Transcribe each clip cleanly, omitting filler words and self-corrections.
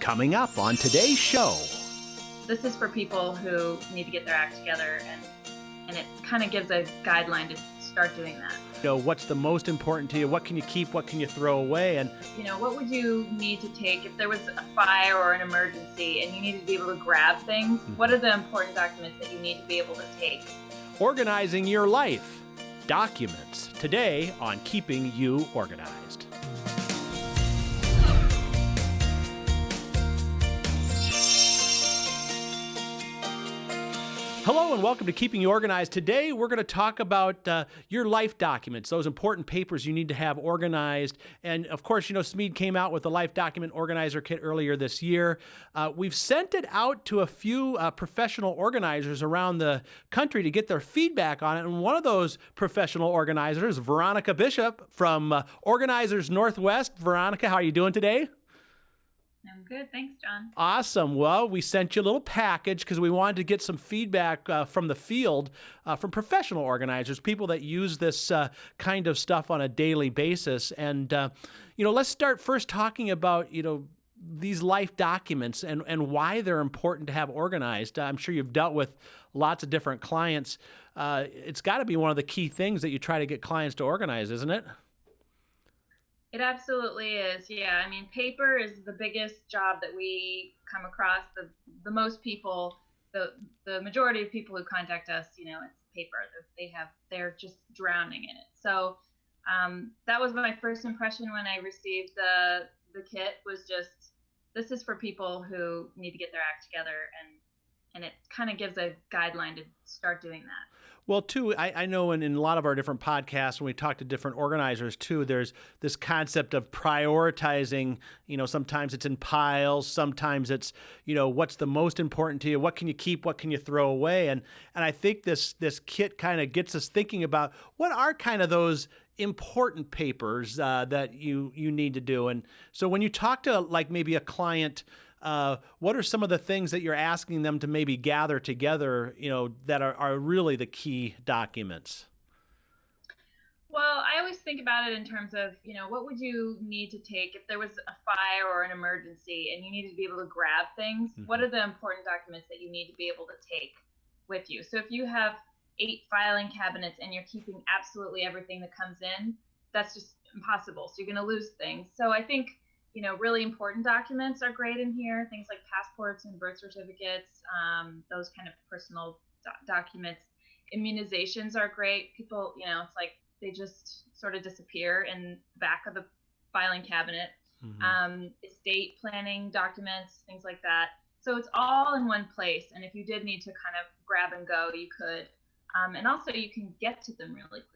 Coming up on today's show. This is for people who need to get their act together, and it kind of gives a guideline to start doing that. What's the most important to you? What can you keep? What can you throw away? And what would you need to take if there was a fire or an emergency and you needed to be able to grab things? What are the important documents that you need to be able to take? Organizing your life. Documents. Today on Keeping You Organized. Hello and welcome to Keeping You Organized. Today we're going to talk about your life documents, those important papers you need to have organized. And of course, Smead came out with the Life Document Organizer Kit earlier this year. We've sent it out to a few professional organizers around the country to get their feedback on it. And one of those professional organizers, Veronica Bishop from Organizers Northwest. Veronica, how are you doing today? I'm good. Thanks, John. Awesome. Well, we sent you a little package because we wanted to get some feedback from the field, from professional organizers, people that use this kind of stuff on a daily basis. And, let's start first talking about, these life documents and why they're important to have organized. I'm sure you've dealt with lots of different clients. It's got to be one of the key things that you try to get clients to organize, isn't it? It absolutely is. Yeah. I mean, paper is the biggest job that we come across. The most people, the majority of people who contact us, it's paper. They're just drowning in it. So that was my first impression when I received the kit, was just, this is for people who need to get their act together, and it kind of gives a guideline to start doing that. Well, too, I know in a lot of our different podcasts, when we talk to different organizers, too, there's this concept of prioritizing. Sometimes it's in piles. Sometimes it's, what's the most important to you? What can you keep? What can you throw away? And I think this kit kind of gets us thinking about what are kind of those important papers that you need to do. And so when you talk to like maybe a client, what are some of the things that you're asking them to maybe gather together, that are really the key documents? Well, I always think about it in terms of, what would you need to take if there was a fire or an emergency and you needed to be able to grab things? Mm-hmm. What are the important documents that you need to be able to take with you? So if you have 8 filing cabinets and you're keeping absolutely everything that comes in, that's just impossible. So you're going to lose things. So I think really important documents are great in here. Things like passports and birth certificates, those kind of personal documents. Immunizations are great. People, it's like they just sort of disappear in the back of the filing cabinet. Mm-hmm. Estate planning documents, things like that. So it's all in one place. And if you did need to kind of grab and go, you could. And also you can get to them really quickly.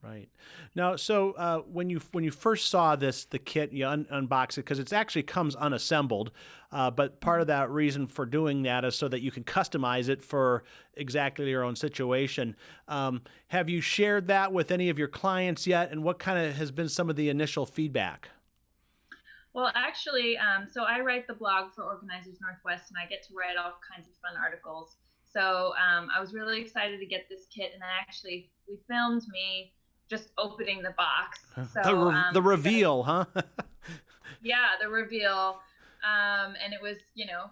Right. Now, so when you first saw the kit, you unbox it because it actually comes unassembled. But part of that reason for doing that is so that you can customize it for exactly your own situation. Have you shared that with any of your clients yet? And what kind of has been some of the initial feedback? Well, actually, so I write the blog for Organizers Northwest, and I get to write all kinds of fun articles. So I was really excited to get this kit, and then we filmed me just opening the box. So the reveal, huh? Yeah, the reveal. And it was,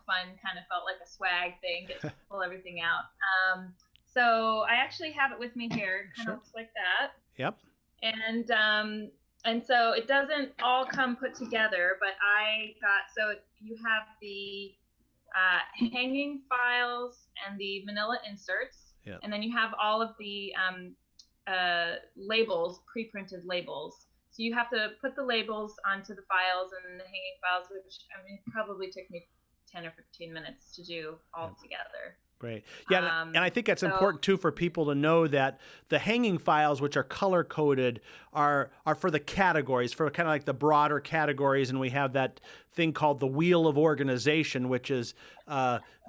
fun, kind of felt like a swag thing, get to pull everything out. So I actually have it with me here. It kind of looks like that. Yep. And so it doesn't all come put together, but so you have the hanging files and the manila inserts. Yep. And then you have all of the labels, pre-printed labels. So you have to put the labels onto the files and the hanging files, which probably took me 10 or 15 minutes to do all together. Great. Yeah, and I think that's important too for people to know that the hanging files, which are color coded, are for the categories, for kind of like the broader categories, and we have that thing called the wheel of organization, which is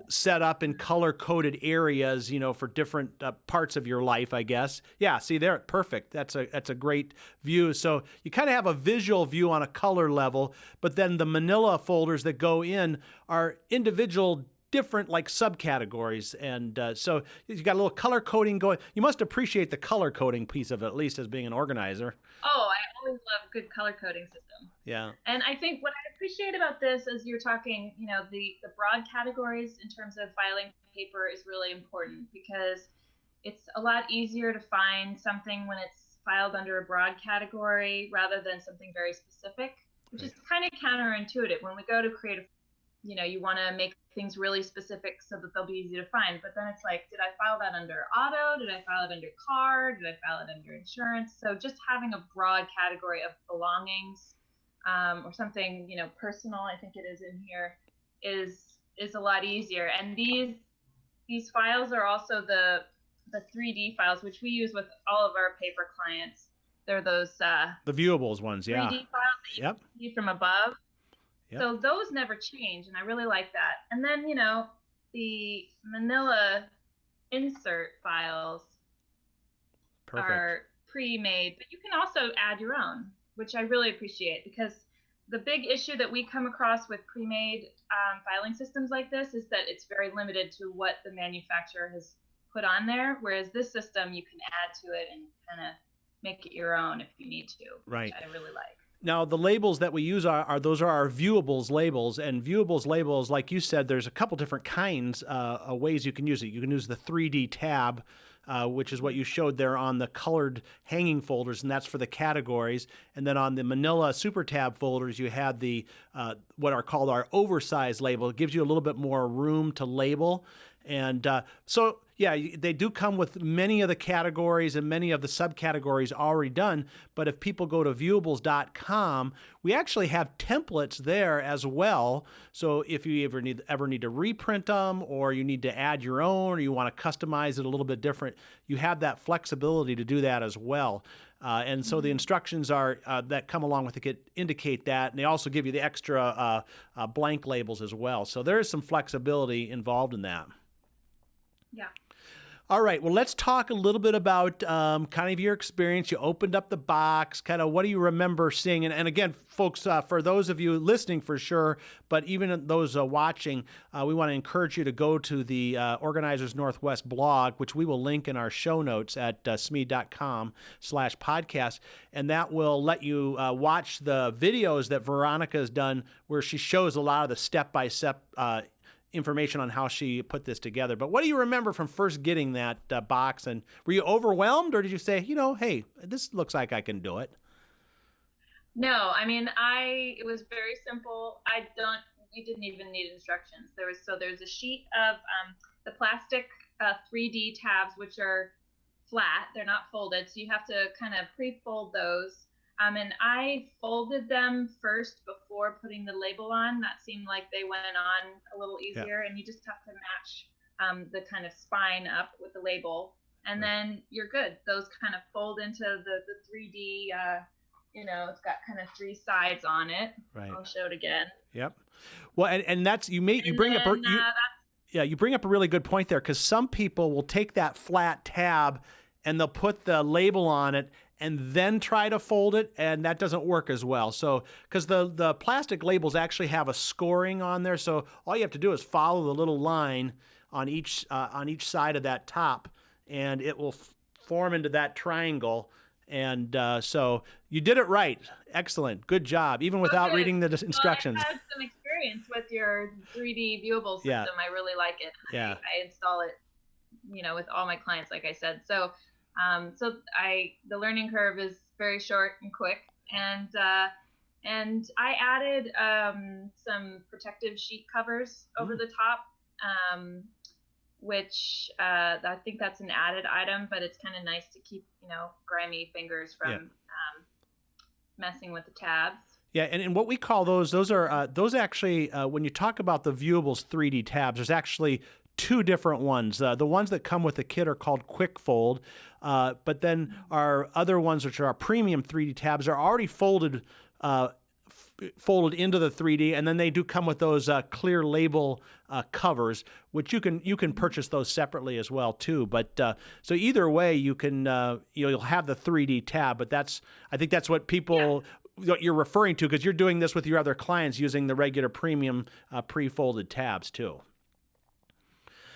set up in color coded areas, for different parts of your life, I guess. Yeah, see there, perfect. That's a great view. So you kind of have a visual view on a color level, but then the manila folders that go in are individual different like subcategories. And so you got a little color coding going. You must appreciate the color coding piece of it, at least as being an organizer. Oh, I always love good color coding system. Yeah. And I think what I appreciate about this is you're talking, the broad categories in terms of filing paper is really important because it's a lot easier to find something when it's filed under a broad category rather than something very specific, which is kind of counterintuitive. When we go to create you want to make things really specific so that they'll be easy to find. But then it's like, did I file that under auto? Did I file it under car? Did I file it under insurance? So just having a broad category of belongings or something, personal, I think it is in here, is a lot easier. And these files are also the 3D files, which we use with all of our paper clients. They're those the viewables ones, yeah. 3D files that you can see from above. Yep. So those never change, and I really like that. And then, the manila insert files are pre-made, but you can also add your own, which I really appreciate, because the big issue that we come across with pre-made filing systems like this is that it's very limited to what the manufacturer has put on there, whereas this system, you can add to it and kind of make it your own if you need to, right? Which I really like. Now, the labels that we use are our viewables labels, and viewables labels, like you said, there's a couple different kinds of ways you can use it. You can use the 3D tab, which is what you showed there on the colored hanging folders, and that's for the categories. And then on the manila super tab folders, you have the what are called our oversized label. It gives you a little bit more room to label. And so, yeah, they do come with many of the categories and many of the subcategories already done. But if people go to viewables.com, we actually have templates there as well. So if you ever need to reprint them, or you need to add your own, or you want to customize it a little bit different, you have that flexibility to do that as well. And so the instructions are that come along with it indicate that, and they also give you the extra blank labels as well. So there is some flexibility involved in that. Yeah. All right. Well, let's talk a little bit about kind of your experience. You opened up the box. Kind of what do you remember seeing? And again, folks, for those of you listening for sure, but even those watching, we want to encourage you to go to the Organizers Northwest blog, which we will link in our show notes at smead.com/podcast. And that will let you watch the videos that Veronica has done where she shows a lot of the step-by-step information on how she put this together. But what do you remember from first getting that box? And were you overwhelmed, or did you say, hey, this looks like I can do it? No, I mean, it was very simple. You didn't even need instructions. There's a sheet of the plastic 3D tabs, which are flat. They're not folded. So you have to kind of pre-fold those. And I folded them first before putting the label on. That seemed like they went on a little easier. Yeah. And you just have to match the kind of spine up with the label. And then you're good. Those kind of fold into the 3D, it's got kind of three sides on it. Right. I'll show it again. Yep. Well, and that's, you bring up a really good point there, because some people will take that flat tab and they'll put the label on it and then try to fold it, and that doesn't work as well. So, because the plastic labels actually have a scoring on there, so all you have to do is follow the little line on each side of that top, and it will form into that triangle. And so you did it right. Excellent. Good job, even without reading the instructions. Well, I had some experience with your 3D viewable system. Yeah. I really like it. Yeah. I install it, with all my clients, like I said. So the learning curve is very short and quick, and I added some protective sheet covers over the top, which I think that's an added item, but it's kind of nice to keep grimy fingers from messing with the tabs. Yeah, and what we call those are actually when you talk about the Viewables 3D tabs, there's actually two different ones. The ones that come with the kit are called Quick Fold, but then our other ones, which are our premium 3D tabs, are already folded into the 3D, and then they do come with those clear label covers, which you can purchase those separately as well too. But so either way, you can you'll have the 3D tab, but I think that's what people. Yeah. What you're referring to, because you're doing this with your other clients using the regular premium pre-folded tabs too.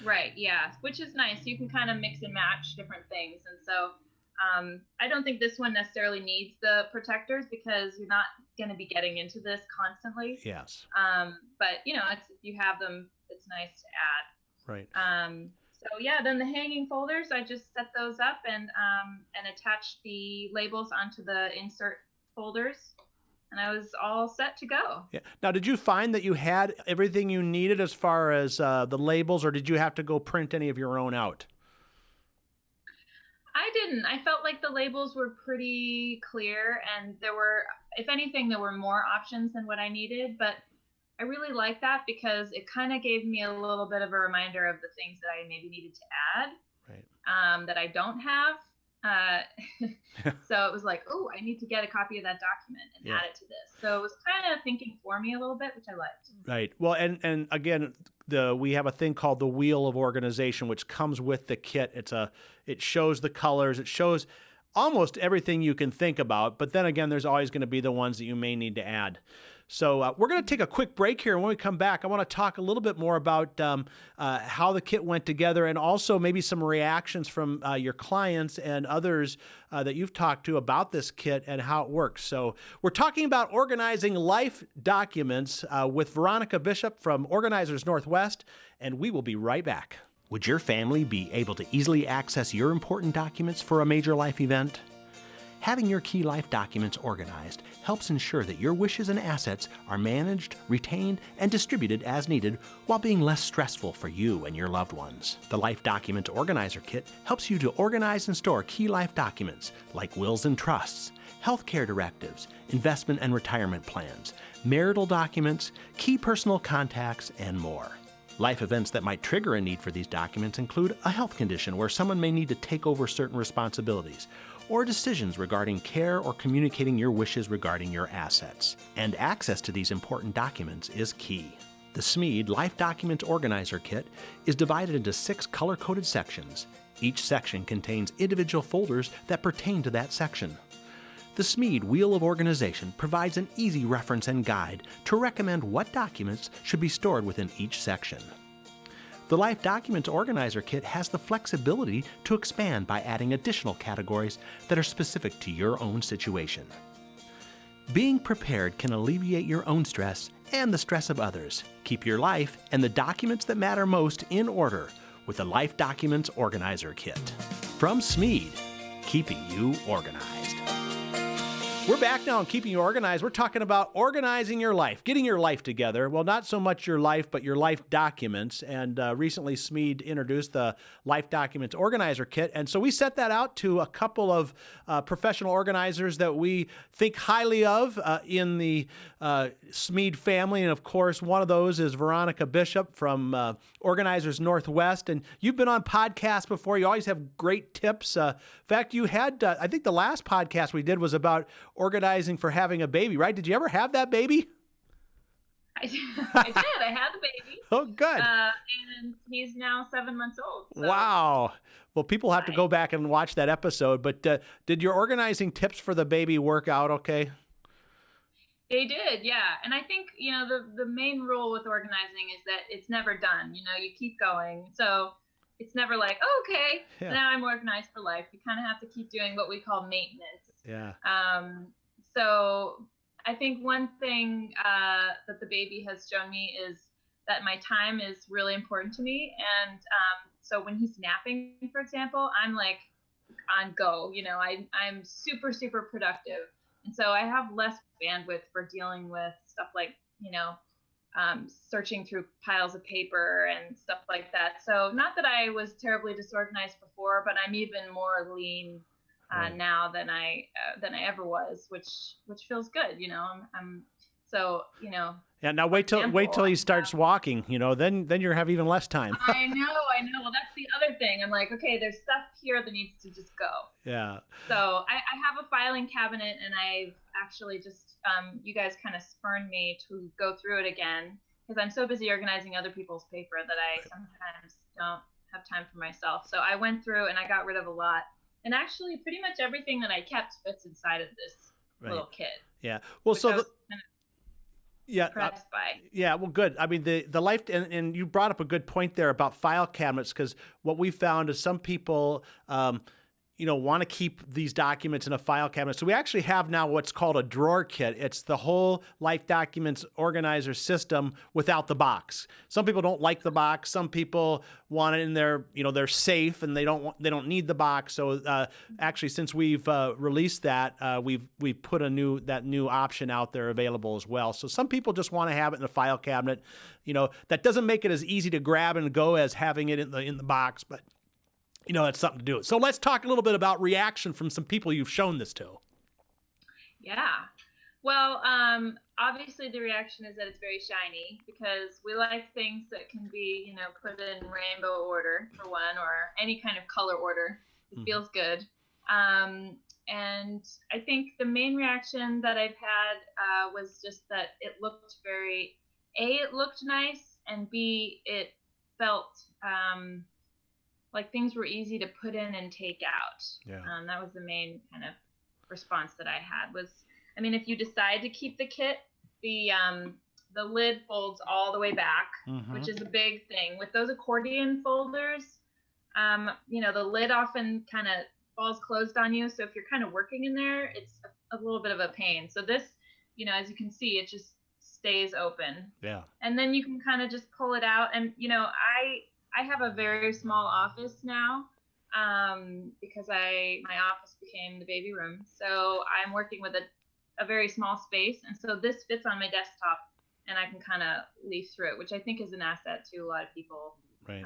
Right, yeah, which is nice. You can kind of mix and match different things. And so I don't think this one necessarily needs the protectors because you're not going to be getting into this constantly. Yes. But, it's, if you have them, it's nice to Right. add. So yeah, then the hanging folders, I just set those up and attached the labels onto the insert folders, and I was all set to go. Yeah. Now, did you find that you had everything you needed as far as the labels, or did you have to go print any of your own out? I didn't. I felt like the labels were pretty clear, and there were, if anything, there were more options than what I needed, but I really like that because it kind of gave me a little bit of a reminder of the things that I maybe needed to add, right, that I don't have. So it was like, oh, I need to get a copy of that document and add it to this. So it was kind of thinking for me a little bit, which I liked. Right. Well, and again, we have a thing called the wheel of organization, which comes with the kit. It shows the colors. It shows almost everything you can think about. But then again, there's always going to be the ones that you may need to add. So we're going to take a quick break here. And when we come back, I want to talk a little bit more about how the kit went together and also maybe some reactions from your clients and others that you've talked to about this kit and how it works. So we're talking about organizing life documents with Veronica Bishop from Organizers Northwest, and we will be right back. Would your family be able to easily access your important documents for a major life event? Having your key life documents organized helps ensure that your wishes and assets are managed, retained, and distributed as needed while being less stressful for you and your loved ones. The Life Documents Organizer Kit helps you to organize and store key life documents like wills and trusts, healthcare directives, investment and retirement plans, marital documents, key personal contacts, and more. Life events that might trigger a need for these documents include a health condition where someone may need to take over certain responsibilities, or decisions regarding care or communicating your wishes regarding your assets. And access to these important documents is key. The Smead Life Documents Organizer Kit is divided into 6 color-coded sections. Each section contains individual folders that pertain to that section. The Smead Wheel of Organization provides an easy reference and guide to recommend what documents should be stored within each section. The Life Documents Organizer Kit has the flexibility to expand by adding additional categories that are specific to your own situation. Being prepared can alleviate your own stress and the stress of others. Keep your life and the documents that matter most in order with the Life Documents Organizer Kit. From Smead, keeping you organized. We're back now on Keeping You Organized. We're talking about organizing your life, getting your life together. Well, not so much your life, but your life documents. And recently, Smead introduced the Life Documents Organizer Kit. And so we set that out to a couple of professional organizers that we think highly of in the Smead family. And of course, one of those is Veronica Bishop from Organizers Northwest. And you've been on podcasts before. You always have great tips. In fact, you had, I think the last podcast we did was about organizing for having a baby, right? Did you ever have that baby? I did. I had the baby. Oh, good. And he's now 7 months old. So. Wow. Well, people have to go back and watch that episode. But did your organizing tips for the baby work out okay? They did, yeah. And I think, the main rule with organizing is that it's never done. You keep going. So it's never like, oh, okay, now I'm organized for life. You kind of have to keep doing what we call maintenance. Yeah. So I think one thing that the baby has shown me is that my time is really important to me. And so when he's napping, for example, I'm like on go, I'm super, super productive. And so I have less bandwidth for dealing with stuff like, searching through piles of paper and stuff like that. So not that I was terribly disorganized before, but I'm even more lean now than I ever was, which feels good. I'm so. Yeah. Now wait till he starts walking. Then you have even less time. I know. Well, that's the other thing. I'm like, okay, there's stuff here that needs to just go. Yeah. So I have a filing cabinet, and I've actually just you guys kind of spurned me to go through it again because I'm so busy organizing other people's paper that I sometimes don't have time for myself. So I went through and I got rid of a lot. And actually, pretty much everything that I kept fits inside of this little kit. Yeah. Well, so Yeah. impressed by. Yeah, well, good. I mean, the life, and you brought up a good point there about file cabinets, because what we found is some people, want to keep these documents in a file cabinet. So we actually have now what's called a drawer kit. It's the whole Life Documents Organizer system without the box. Some people don't like the box. Some people want it in their, they're safe and they don't need the box. So actually, since we've released that, we've put that new option out there available as well. So some people just want to have it in a file cabinet. That doesn't make it as easy to grab and go as having it in the box, but it's something to do. So let's talk a little bit about reaction from some people you've shown this to. Yeah. Well, obviously the reaction is that it's very shiny, because we like things that can be, put in rainbow order for one, or any kind of color order. It feels good. And I think the main reaction that I've had was just that it looked it looked nice, and B, it felt like things were easy to put in and take out. Yeah. That was the main kind of response that I had was, if you decide to keep the kit, the lid folds all the way back, which is a big thing. With those accordion folders, the lid often kind of falls closed on you. So if you're kind of working in there, it's a little bit of a pain. So this, as you can see, it just stays open. Yeah. And then you can kind of just pull it out. And, I have a very small office now, because my office became the baby room. So I'm working with a very small space. And so this fits on my desktop, and I can kind of leaf through it, which I think is an asset to a lot of people. Right.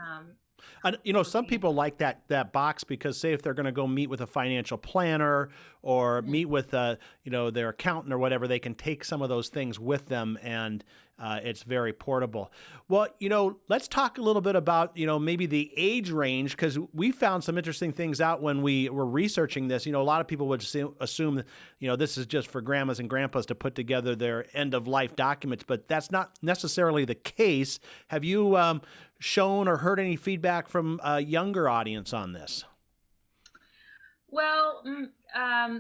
Some people like that box because, say, if they're going to go meet with a financial planner or meet with their accountant or whatever, they can take some of those things with them, and it's very portable. Well, let's talk a little bit about maybe the age range, because we found some interesting things out when we were researching this. A lot of people would assume that this is just for grandmas and grandpas to put together their end of life documents, but that's not necessarily the case. Have you shown or heard any feedback from a younger audience on this? Well,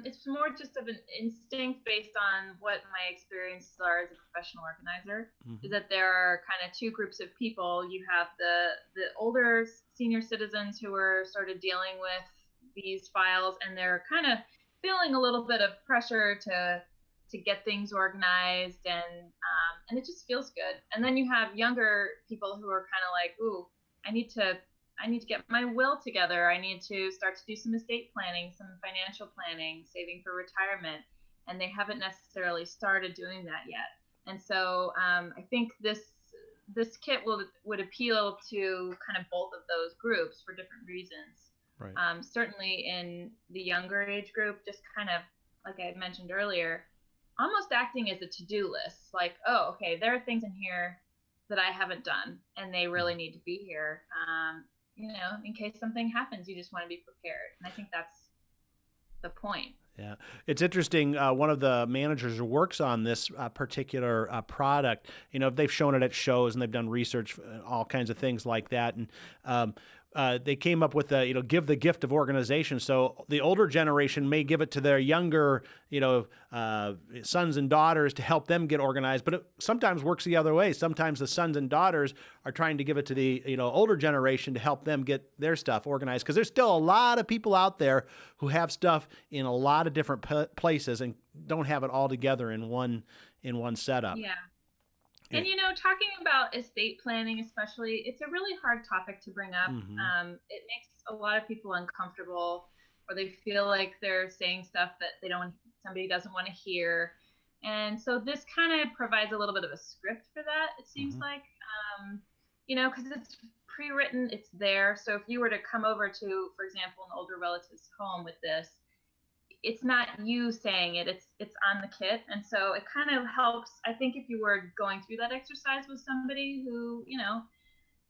it's more just of an instinct based on what my experiences are as a professional organizer, is that there are kind of two groups of people. You have the older senior citizens who are sort of dealing with these files, and they're kind of feeling a little bit of pressure to get things organized, and it just feels good. And then you have younger people who are kind of like, ooh, I need to get my will together. I need to start to do some estate planning, some financial planning, saving for retirement. And they haven't necessarily started doing that yet. And so I think this kit would appeal to kind of both of those groups for different reasons. Right. Certainly in the younger age group, just kind of like I mentioned earlier, almost acting as a to-do list. Like, oh, okay, there are things in here that I haven't done, and they really need to be here. In case something happens, you just want to be prepared. And I think that's the point. Yeah, it's interesting. One of the managers who works on this particular product, they've shown it at shows and they've done research, all kinds of things like that. And they came up with give the gift of organization. So the older generation may give it to their younger, sons and daughters to help them get organized. But it sometimes works the other way. Sometimes the sons and daughters are trying to give it to the older generation to help them get their stuff organized. Because there's still a lot of people out there who have stuff in a lot of different places and don't have it all together in one setup. Yeah. And, talking about estate planning, especially, it's a really hard topic to bring up. It makes a lot of people uncomfortable, or they feel like they're saying stuff that somebody doesn't want to hear. And so this kind of provides a little bit of a script for that, it seems like, because it's pre-written, it's there. So if you were to come over to, for example, an older relative's home with this, it's not you saying it, it's on the kit. And so it kind of helps. I think if you were going through that exercise with somebody who,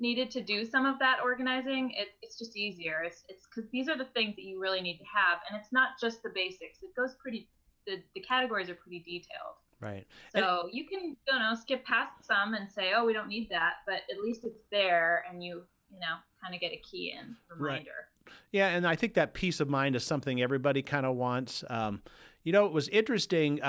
needed to do some of that organizing, it's just easier. It's because these are the things that you really need to have. And it's not just the basics. It goes the categories are pretty detailed. Right. So you can, skip past some and say, oh, we don't need that, but at least it's there, and you kind of get a key in reminder. Right. Yeah, and I think that peace of mind is something everybody kind of wants. It was interesting.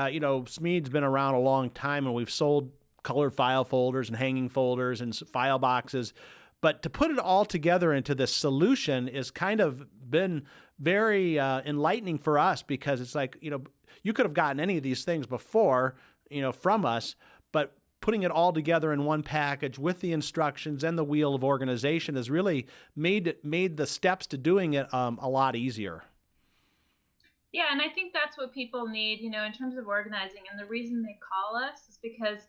Smead's been around a long time, and we've sold colored file folders and hanging folders and file boxes. But to put it all together into this solution is kind of been very enlightening for us, because it's like, you could have gotten any of these things before, from us, but putting it all together in one package with the instructions and the wheel of organization has really made the steps to doing it a lot easier. Yeah, and I think that's what people need, in terms of organizing. And the reason they call us is because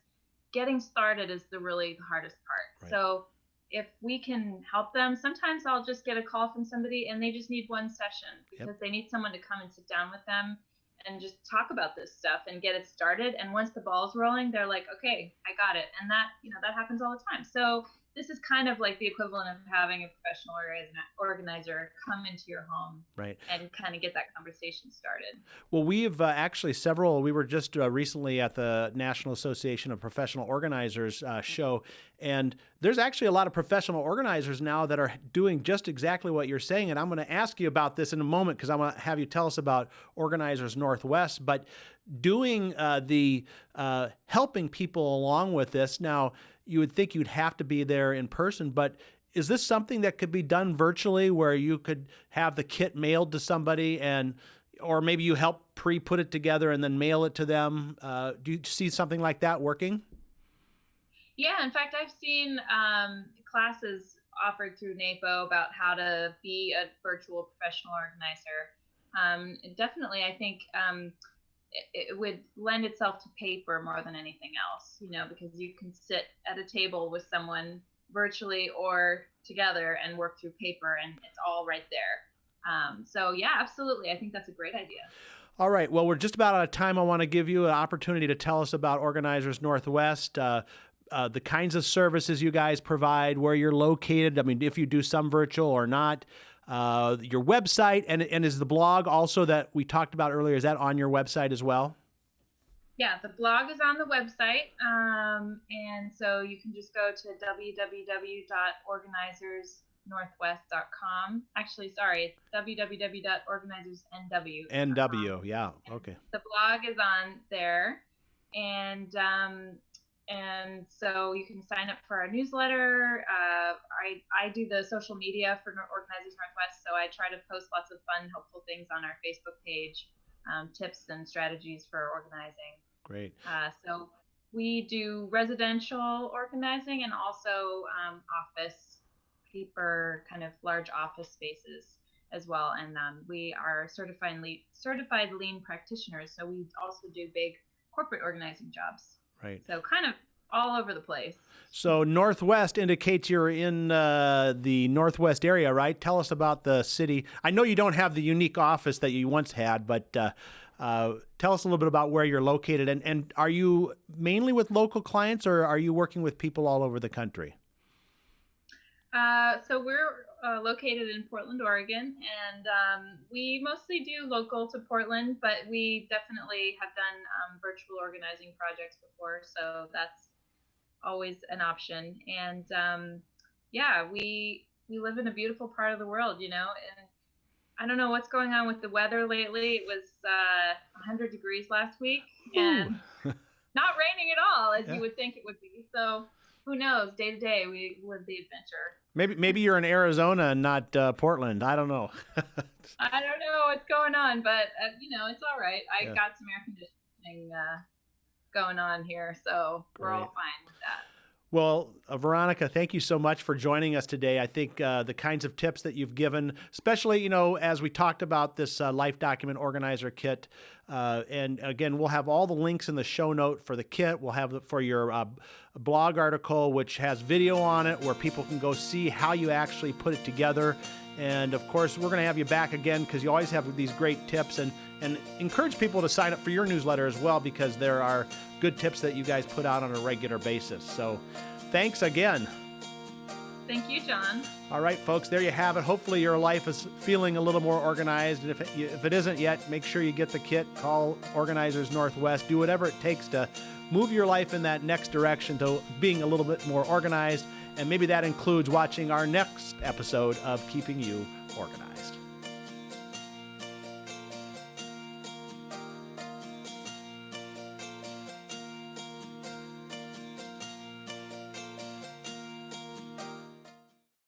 getting started is the hardest part. Right. So if we can help them, sometimes I'll just get a call from somebody and they just need one session because they need someone to come and sit down with them and just talk about this stuff and get it started. And once the ball's rolling, they're like, okay, I got it. And that, that happens all the time. So this is kind of like the equivalent of having a professional organizer come into your home, right, and kind of get that conversation started. Well, we've actually we were just recently at the National Association of Professional Organizers show, and there's actually a lot of professional organizers now that are doing just exactly what you're saying. And I'm going to ask you about this in a moment, because I'm going to have you tell us about Organizers Northwest, but doing the helping people along with this. Now, you would think you'd have to be there in person, but is this something that could be done virtually, where you could have the kit mailed to somebody, or maybe you help put it together and then mail it to them? Do you see something like that working? Yeah, in fact, I've seen classes offered through NAPO about how to be a virtual professional organizer. Definitely, I think it would lend itself to paper more than anything else, because you can sit at a table with someone virtually or together and work through paper, and it's all right there. So yeah, absolutely. I think that's a great idea. All right. Well, we're just about out of time. I want to give you an opportunity to tell us about Organizers Northwest, the kinds of services you guys provide, where you're located. I mean, if you do some virtual or not, your website, and is the blog also that we talked about earlier, is that on your website as well? Yeah, the blog is on the website, and so you can just go to www.organizersnorthwest.com. Actually, sorry, it's www.organizersnw. NW, yeah, okay. The blog is on there, and so you can sign up for our newsletter. I do the social media for Organizers Northwest, so I try to post lots of fun, helpful things on our Facebook page, tips and strategies for organizing. Great. So we do residential organizing and also office paper, kind of large office spaces as well. And we are certified lean practitioners, so we also do big corporate organizing jobs. Right. So kind of all over the place. So Northwest indicates you're in the Northwest area, right? Tell us about the city. I know you don't have the unique office that you once had, but tell us a little bit about where you're located. And are you mainly with local clients, or are you working with people all over the country? So we're located in Portland, Oregon, and we mostly do local to Portland, but we definitely have done virtual organizing projects before, so that's always an option. And yeah, we live in a beautiful part of the world, and I don't know what's going on with the weather lately. It was 100 degrees last week, and not raining at all, as you would think it would be. So who knows? Day to day, we live the adventure. Maybe you're in Arizona and not Portland. I don't know. I don't know what's going on, but it's all right. I got some air conditioning going on here, so we're all fine with that. Well, Veronica, thank you so much for joining us today. I think the kinds of tips that you've given, especially, as we talked about this Life Document Organizer Kit, and again, we'll have all the links in the show note for the kit. We'll have for your blog article, which has video on it, where people can go see how you actually put it together. And of course, we're going to have you back again, because you always have these great tips, and encourage people to sign up for your newsletter as well, because there are good tips that you guys put out on a regular basis. So thanks again. Thank you, John. All right, folks, there you have it. Hopefully your life is feeling a little more organized. And if it isn't yet, make sure you get the kit. Call Organizers Northwest. Do whatever it takes to move your life in that next direction to being a little bit more organized. And maybe that includes watching our next episode of Keeping You Organized.